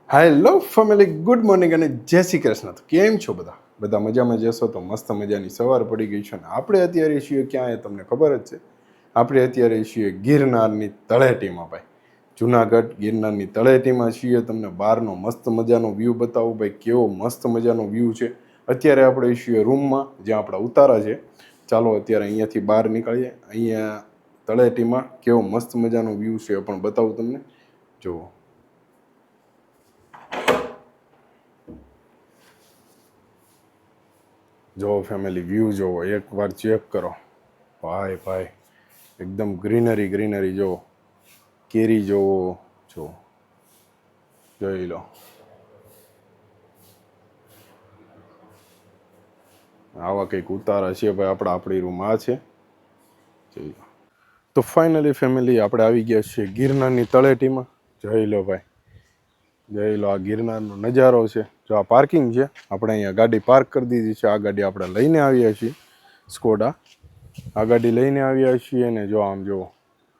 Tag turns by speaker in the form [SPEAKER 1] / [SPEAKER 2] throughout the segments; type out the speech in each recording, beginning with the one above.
[SPEAKER 1] Hello family, good morning અને જય શ્રી કૃષ્ણ. તો કેમ છો બધા મજામાં જશો તો મસ્ત મજાની સવાર પડી ગઈ છે. અને આપણે અત્યારે છીએ ક્યાં એ તમને ખબર જ છે. આપણે અત્યારે છીએ ગિરનારની તળેટીમાં ભાઈ. જુનાગઢ ગિરનારની તળેટીમાં છીએ. તમને બહારનો મસ્ત મજાનો વ્યૂ બતાવું ભાઈ, કેવો મસ્ત મજાનો વ્યૂ છે. અત્યારે આપણે છીએ રૂમમાં જ્યાં આપણા ઉતારા છે. ચાલો અત્યારે અહીંયાથી બહાર નીકળીએ. અહીંયા તળેટીમાં કેવો મસ્ત મજાનો વ્યૂ છે એ પણ બતાવું તમને. જુઓ, જો ફેમિલી વ્યૂ જોવો, એકવાર ચેક કરો ભાઈ ભાઈ. એકદમ ગ્રીનરી ગ્રીનરી. જો કેરી જોવો, જો જોઈ લો. આવા કંઈક ઉતારા છે ભાઈ આપણી રૂમ આ છે, જોઈ લો. તો ફાઇનલી ફેમિલી આપણે આવી ગયા છીએ ગિરનારની તળેટીમાં. જોઈ લો ભાઈ, જોઈ લો. આ ગિરનારનો નજારો છે. જો આ પાર્કિંગ છે, આપણે અહીંયા ગાડી પાર્ક કરી દીધી છે. આ ગાડી આપણે લઈને આવ્યા છીએ, સ્કોડા. આ ગાડી લઈને આવ્યા છીએ. અને જો આમ જુઓ,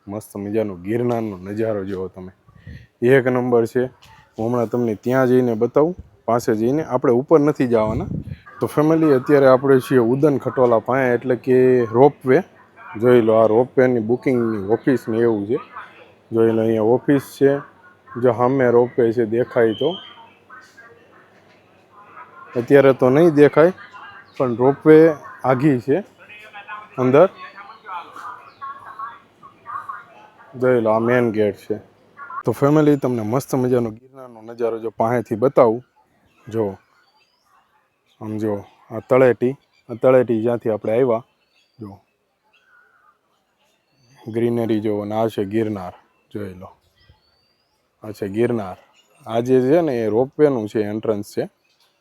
[SPEAKER 1] મસ્ત મજાનો ગિરનારનો નજારો જુઓ તમે, એક નંબર છે. હું હમણાં તમને ત્યાં જઈને બતાવું, પાસે જઈને. આપણે ઉપર નથી જવાના. તો ફેમિલી અત્યારે આપણે છીએ ઉદન ખટોલા પાસે, એટલે કે રોપવે. જોઈ લો, આ રોપવેની બુકિંગની ઓફિસ ને એવું છે. જોઈ લો, અહીંયા ઓફિસ છે. જો સામે રોપવે છે, દેખાય તો. અત્યારે તો નહીં દેખાય, પણ રોપવે આઘી છે અંદર. જોઈ લો, આ મેન ગેટ છે. તો ફેમિલી તમને મસ્ત મજાનો ગિરનારનો નજારો જો પાસેથી બતાવું. જો આમ જો, આ તળેટી જ્યાંથી આપણે આવ્યા, જો ગ્રીનરી જો. અને આ છે ગિરનાર. જોઈ લો, આ છે ગિરનાર. આ જે છે ને એ રોપવેનું છે, એન્ટ્રન્સ છે.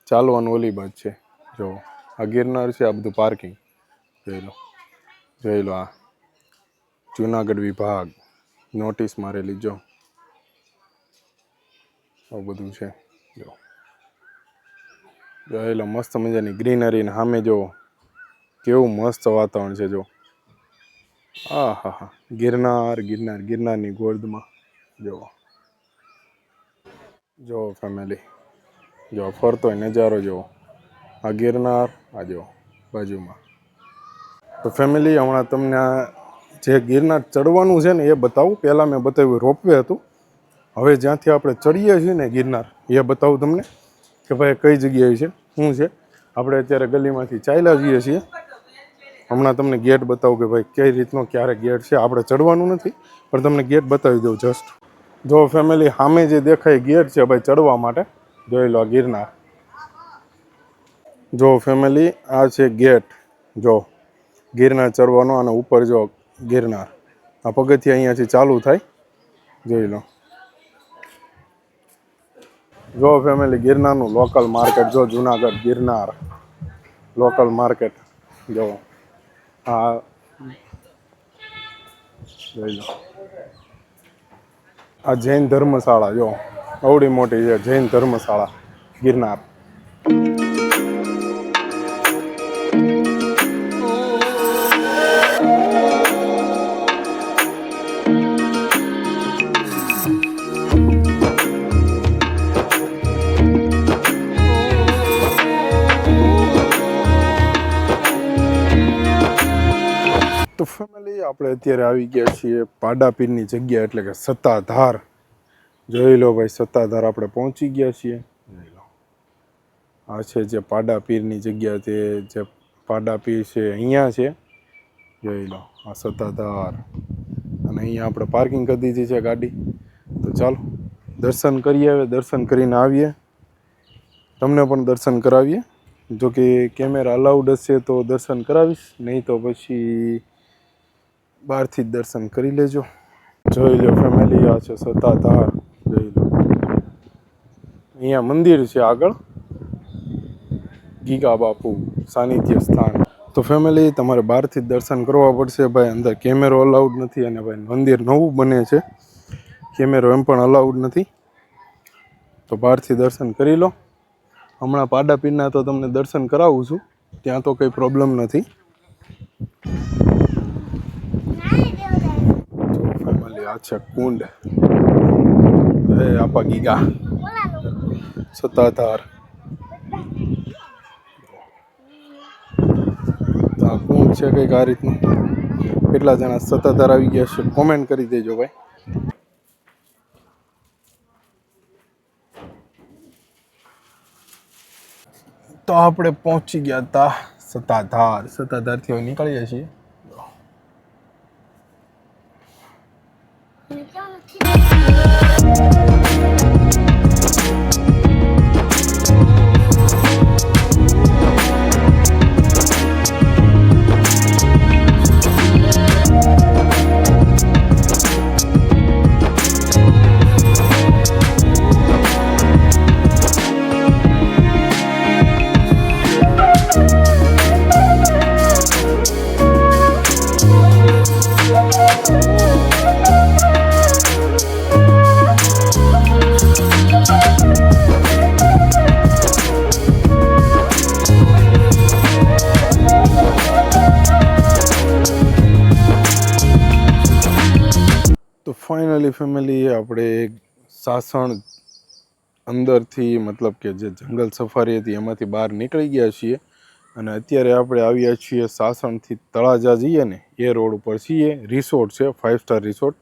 [SPEAKER 1] ચાલવાનું ઓલી બાજુ છે. જો આ ગિરનાર છે, આ બધું પાર્કિંગ. જોઈ લો, જોઈ લો. આ જુનાગઢ વિભાગ નોટિસ મારેલી. જો આવું બધું છે. જો જોઈ લો, મસ્ત મજાની ગ્રીનરી. ને સામે જો કેવું મસ્ત વાતાવરણ છે. જો હા હા હા, ગિરનારની ગોળમાં. જો ફેમિલી, જો ફરતોય નજારો જુઓ. આ ગિરનાર, આ જો બાજુમાં. તો ફેમિલી હમણાં તમને જે ગિરનાર ચડવાનું છે ને એ બતાવું. પહેલાં મેં બતાવ્યું રોપવે હતું. હવે જ્યાંથી આપણે ચડીએ છીએ ને ગિરનાર, એ બતાવું તમને કે ભાઈ કઈ જગ્યાએ છે, શું છે. આપણે અત્યારે ગલીમાંથી ચાલ્યા જઈએ છીએ. હમણાં તમને ગેટ બતાવું કે ભાઈ કઈ રીતનો ક્યારે ગેટ છે. આપણે ચડવાનું નથી, પણ તમને ગેટ બતાવી દઉં જસ્ટ. જો ફેમિલી, સામે જે દેખાય ગેટ છે ભાઈ ચડવા માટે. જોઈ લો ગિરનાર. જો ફેમિલી, આ છે ગેટ. જો ગિરનાર ચડવાનો. અને ઉપર જો ગિરનાર, આ પગથિયા અહીંયાથી ચાલુ થાય. જોઈ લો. જો ફેમિલી, ગિરનારનું લોકલ માર્કેટ. જો જુનાગઢ ગિરનાર લોકલ માર્કેટ. જો હા, જોઈ લો. આ જૈન ધર્મશાળા. જો અવડી મોટી છે જૈન ધર્મશાળા ગિરનાર. તો ફેમિલી આપણે અત્યારે આવી ગયા છીએ પાડાપીરની જગ્યા, એટલે કે સત્તાધાર. જોઈ લો ભાઈ, સત્તાધાર આપણે પહોંચી ગયા છીએ. જોઈ લો, આ છે જે પાડાપીરની જગ્યા છે. જે પાડાપીર છે અહીંયા છે. જોઈ લો, આ સત્તાધાર. અને અહીંયા આપણે પાર્કિંગ કરી દીધી છે ગાડી. તો ચાલો દર્શન કરીએ. હવે દર્શન કરીને આવીએ, તમને પણ દર્શન કરાવીએ. જો કે કેમેરા અલાઉડ હશે તો દર્શન કરાવીશ, નહીં તો પછી બહારથી જ દર્શન કરી લેજો. જોઈ લો ફેમિલી, આ છે સત્તાધાર. જોઈ લો, અહીંયા મંદિર છે આગળ, ગીગા બાપુ સાનિધ્ય સ્થાન. તો ફેમિલી તમારે બહારથી જ દર્શન કરવા પડશે ભાઈ. અંદર કેમેરો અલાઉડ નથી. અને ભાઈ મંદિર નવું બને છે, કેમેરો એમ પણ અલાઉડ નથી. તો બહારથી દર્શન કરી લો. હમણાં પાડાપીરના તો તમને દર્શન કરાવું છું, ત્યાં તો કંઈ પ્રોબ્લેમ નથી. ફેમિલી, આ છે કુંડ. આપા ગીગા. સત્તાધાર. તો આ કુંડ છે કંઈક આ રીતનું. કેટલા જણા સત્તાધાર આવી ગયા છે કોમેન્ટ કરી દેજો ભાઈ. તો આપણે પહોંચી ગયા હતા સત્તાધારથી હવે નીકળીએ છીએ. તો ફાઇનલી ફેમિલી આપણે સાસણ અંદરથી મતલબ કે જે જંગલ સફારી હતી એમાંથી બહાર નીકળી ગયા છીએ અને અત્યારે આપણે આવ્યા છીએ સાસણથી તળાજા જઈએ ને એ રોડ ઉપર છીએ. રિસોર્ટ છે 5 સ્ટાર રિસોર્ટ.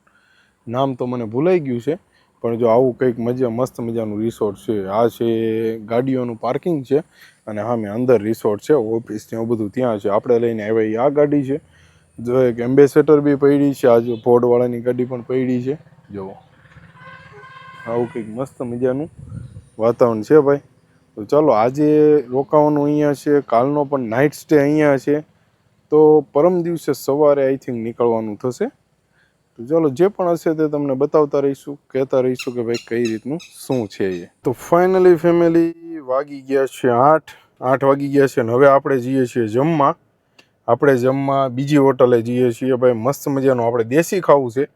[SPEAKER 1] નામ તો મને ભૂલાઈ ગયું છે પણ જો આવું કંઈક મસ્ત મજાનું રિસોર્ટ છે. આ છે ગાડીઓનું પાર્કિંગ છે અને સામે અંદર રિસોર્ટ છે, ઓફિસ ને એવું બધું ત્યાં છે. આપણે લઈને આવ્યા આ ગાડી છે. જો એક એમ્બેસેડર બી પડી છે, આ જો પોડવાળાની ગાડી પણ પડી છે. જુઓ આવું કંઈક મસ્ત મજાનું વાતાવરણ છે ભાઈ. તો ચાલો આજે રોકાવાનું અહીંયા છે, કાલનો પણ નાઇટ સ્ટે અહીંયા છે. તો પરમ દિવસે સવારે આઈ થિંક નીકળવાનું થશે. તો ચાલો જે પણ હશે તે તમને બતાવતા રહીશું, કહેતા રહીશું કે ભાઈ કઈ રીતનું શું છે એ. તો ફાઇનલી ફેમિલી વાગી ગયા છે 8 વાગી ગયા છે અને હવે આપણે જઈએ છીએ જમવા. આપણે જમવા બીજી હોટલે જઈએ છીએ ભાઈ. મસ્ત મજાનું આપણે દેશી ખાવું છે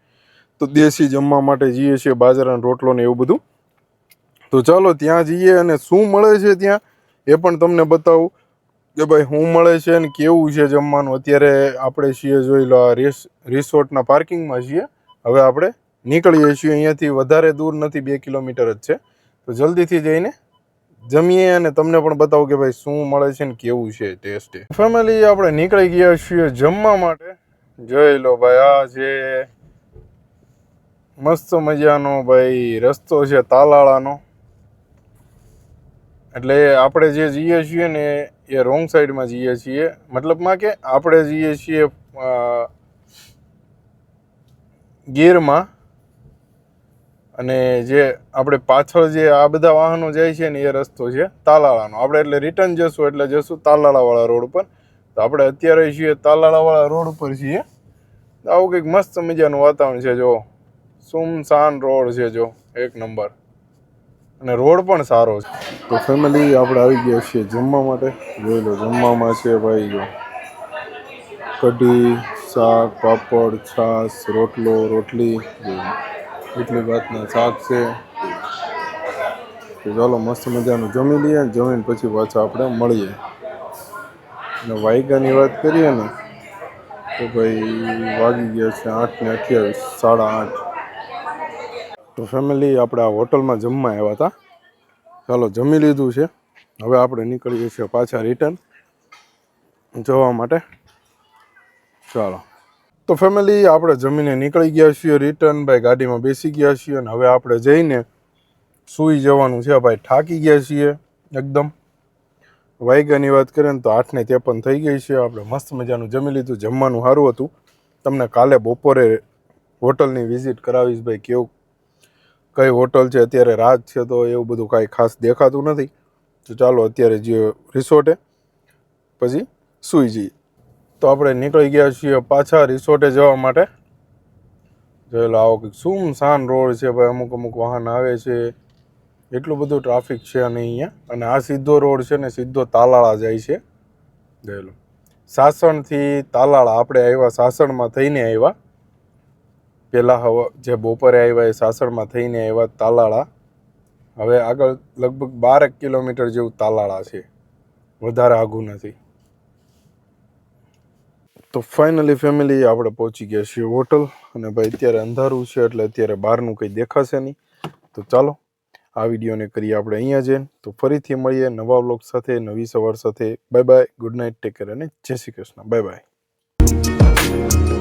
[SPEAKER 1] તો દેશી જમવા માટે જઈએ છીએ, બાજરાનો રોટલો ને એવું બધું. તો ચાલો ત્યાં જઈએ અને શું મળે છે ત્યાં એ પણ તમને બતાવું કે ભાઈ શું મળે છે અને કેવું છે જમવાનું. અત્યારે આપણે છીએ જોઈ લો આ રિસોર્ટના પાર્કિંગમાં છીએ. હવે આપણે નીકળીએ છીએ અહીંયાથી, વધારે દૂર નથી, 2 કિલોમીટર જ છે. તો જલ્દીથી જઈને જમીએ અને તમને પણ બતાવું કે ભાઈ શું મળે છે ને કેવું છે ટેસ્ટ. ફેમિલી આપણે નીકળી ગયા છીએ જમવા માટે. જોઈ લો ભાઈ આ છે મસ્ત મજાનો ભાઈ રસ્તો છે તાલાળાનો. એટલે આપણે જે જઈએ છીએ ને એ રોંગ સાઈડમાં જઈએ છીએ, મતલબમાં કે આપણે જઈએ છીએ ગીરમાં અને જે આપણે પાછળ જે આ બધા વાહનો જાય છે ને એ રસ્તો છે તાલાળાનો. આપણે એટલે રિટર્ન જશું એટલે જશું તાલાળાવાળા રોડ ઉપર. તો આપણે અત્યારે છીએ તાલાળાવાળા રોડ ઉપર છીએ. આવું કંઈક મસ્ત મજાનું વાતાવરણ છે. જો સુમસાન રોડ છે, જો એક નંબર, અને રોડ પણ સારો છે. તો ફેમિલી આપણે આવી ગયા છીએ જમવા માટે. જોઈ લો જમવામાં છે ભાઈ જો કઢી, શાક, પાપડ, છાશ, રોટલો, રોટલી, એટલી વાતના શાક છે. તો ચાલો મસ્ત મજાનું જમી લઈએ, જમીને પછી પાછા આપણે મળીએ. અને વાયગાની વાત કરીએ ને તો ભાઈ વાગી ગયા છે 8:28, 8:30. તો ફેમિલી આપણે આ હોટલમાં જમવા આવ્યા હતા. ચાલો જમી લીધું છે, હવે આપણે નીકળીએ છીએ પાછા રિટર્ન જવા માટે. ચાલો તો ફેમિલી આપણે જમીને નીકળી ગયા છીએ રિટર્ન ભાઈ, ગાડીમાં બેસી ગયા છીએ અને હવે આપણે જઈને સૂઈ જવાનું છે ભાઈ. થાકી ગયા છીએ એકદમ. વાયગાની વાત કરીએ ને તો 8:53 થઈ ગઈ છે. આપણે મસ્ત મજાનું જમી લીધું, જમવાનું સારું હતું. તમને કાલે બપોરે હોટલની વિઝિટ કરાવીશ ભાઈ, કેવું કઈ હોટલ છે. અત્યારે રાત છે તો એવું બધું કાંઈ ખાસ દેખાતું નથી. તો ચાલો અત્યારે જે રિસોર્ટે પછી સૂઈ જઈએ. તો આપણે નીકળી ગયા છીએ પાછા રિસોર્ટે જવા માટે. જોઈ લો આવો કંઈક સુમસાન રોડ છે ભાઈ, અમુક વાહન આવે છે, એટલું બધું ટ્રાફિક છે અને અહીંયા. અને આ સીધો રોડ છે ને સીધો તાલાળા જાય છે. જોઈ લો સાસણથી તાલાળા આપણે આવ્યા, સાસણમાં થઈને આવ્યા. પહેલાં હવે જે બપોરે આવ્યા એ સાસણમાં થઈને આવ્યા તાલાળા. હવે આગળ લગભગ 12 કિલોમીટર જેવું તાલાળા છે, વધારે આઘું નથી. તો ફાઇનલી ફેમિલી આપણે પહોંચી ગયા છીએ હોટલ. અને ભાઈ અત્યારે અંધારું છે એટલે અત્યારે બહારનું કંઈ દેખાશે નહીં. તો ચાલો આ વિડીયોને કરીએ આપણે અહીંયા જ. તો ફરીથી મળીએ નવા વ્લોગ સાથે, નવી સવાર સાથે. Bye bye, good night, take care અને જય શ્રી કૃષ્ણ. Bye bye.